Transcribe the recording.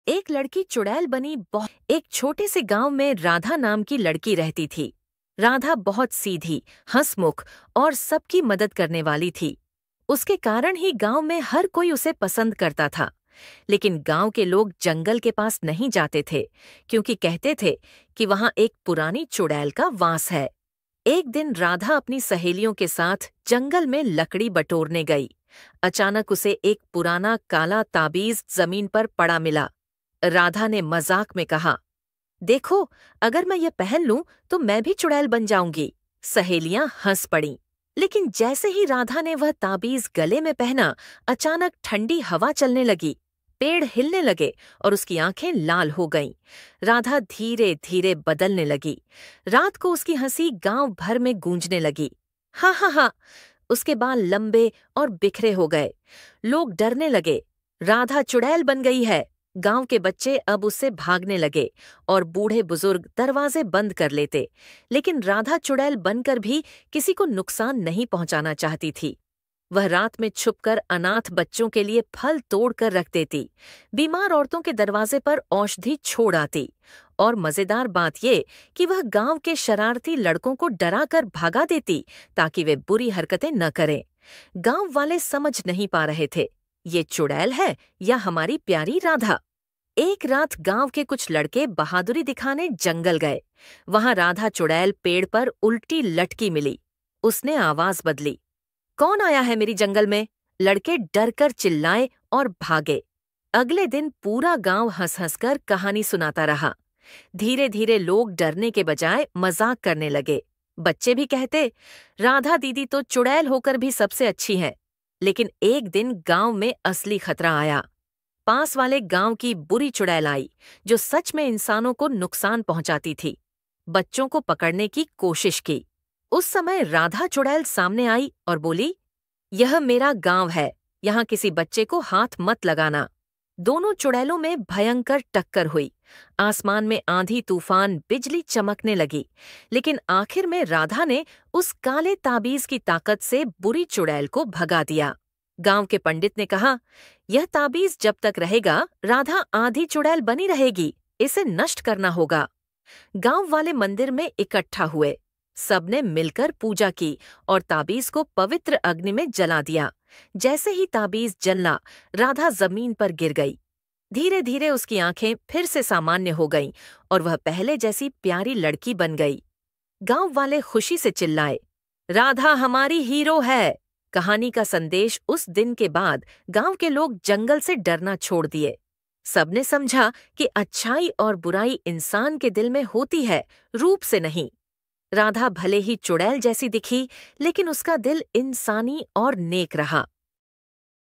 एक लड़की चुड़ैल बनी। एक छोटे से गांव में राधा नाम की लड़की रहती थी। राधा बहुत सीधी, हंसमुख और सबकी मदद करने वाली थी। उसके कारण ही गांव में हर कोई उसे पसंद करता था। लेकिन गांव के लोग जंगल के पास नहीं जाते थे, क्योंकि कहते थे कि वहां एक पुरानी चुड़ैल का वास है। एक दिन राधा अपनी सहेलियों के साथ जंगल में लकड़ी बटोरने गई। अचानक उसे एक पुराना काला ताबीज जमीन पर पड़ा मिला। राधा ने मजाक में कहा, देखो, अगर मैं ये पहन लूं तो मैं भी चुड़ैल बन जाऊंगी। सहेलियां हंस पड़ीं। लेकिन जैसे ही राधा ने वह ताबीज गले में पहना, अचानक ठंडी हवा चलने लगी, पेड़ हिलने लगे और उसकी आंखें लाल हो गईं। राधा धीरे धीरे बदलने लगी। रात को उसकी हंसी गांव भर में गूंजने लगी। हा हा हा। उसके बाल लंबे और बिखरे हो गए। लोग डरने लगे। राधा चुड़ैल बन गई है। गांव के बच्चे अब उससे भागने लगे और बूढ़े बुजुर्ग दरवाजे बंद कर लेते। लेकिन राधा चुड़ैल बनकर भी किसी को नुकसान नहीं पहुंचाना चाहती थी। वह रात में छुपकर अनाथ बच्चों के लिए फल तोड़ कर रख देती, बीमार औरतों के दरवाजे पर औषधि छोड़ आती। और मजेदार बात ये कि वह गांव के शरारती लड़कों को डरा कर भगा देती, ताकि वे बुरी हरकतें न करें। गांव वाले समझ नहीं पा रहे थे, ये चुड़ैल है या हमारी प्यारी राधा। एक रात गांव के कुछ लड़के बहादुरी दिखाने जंगल गए। वहां राधा चुड़ैल पेड़ पर उल्टी लटकी मिली। उसने आवाज बदली, कौन आया है मेरी जंगल में? लड़के डर कर चिल्लाए और भागे। अगले दिन पूरा गांव हंस हंस कर कहानी सुनाता रहा। धीरे धीरे लोग डरने के बजाय मजाक करने लगे। बच्चे भी कहते, राधा दीदी तो चुड़ैल होकर भी सबसे अच्छी है। लेकिन एक दिन गांव में असली खतरा आया। पास वाले गांव की बुरी चुड़ैल आई, जो सच में इंसानों को नुकसान पहुंचाती थी। बच्चों को पकड़ने की कोशिश की। उस समय राधा चुड़ैल सामने आई और बोली, यह मेरा गांव है, यहाँ किसी बच्चे को हाथ मत लगाना। दोनों चुड़ैलों में भयंकर टक्कर हुई। आसमान में आंधी तूफान, बिजली चमकने लगी। लेकिन आखिर में राधा ने उस काले ताबीज की ताकत से बुरी चुड़ैल को भगा दिया। गांव के पंडित ने कहा, यह ताबीज जब तक रहेगा, राधा आधी चुड़ैल बनी रहेगी। इसे नष्ट करना होगा। गांव वाले मंदिर में इकट्ठा हुए। सबने मिलकर पूजा की और ताबीज को पवित्र अग्नि में जला दिया। जैसे ही ताबीज जलना, राधा जमीन पर गिर गई। धीरे धीरे उसकी आंखें फिर से सामान्य हो गईं और वह पहले जैसी प्यारी लड़की बन गई। गांव वाले खुशी से चिल्लाए, राधा हमारी हीरो है। कहानी का संदेश उस दिन के बाद गांव के लोग जंगल से डरना छोड़ दिए। सबने समझा कि अच्छाई और बुराई इंसान के दिल में होती है, रूप से नहीं। राधा भले ही चुड़ैल जैसी दिखी, लेकिन उसका दिल इंसानी और नेक रहा।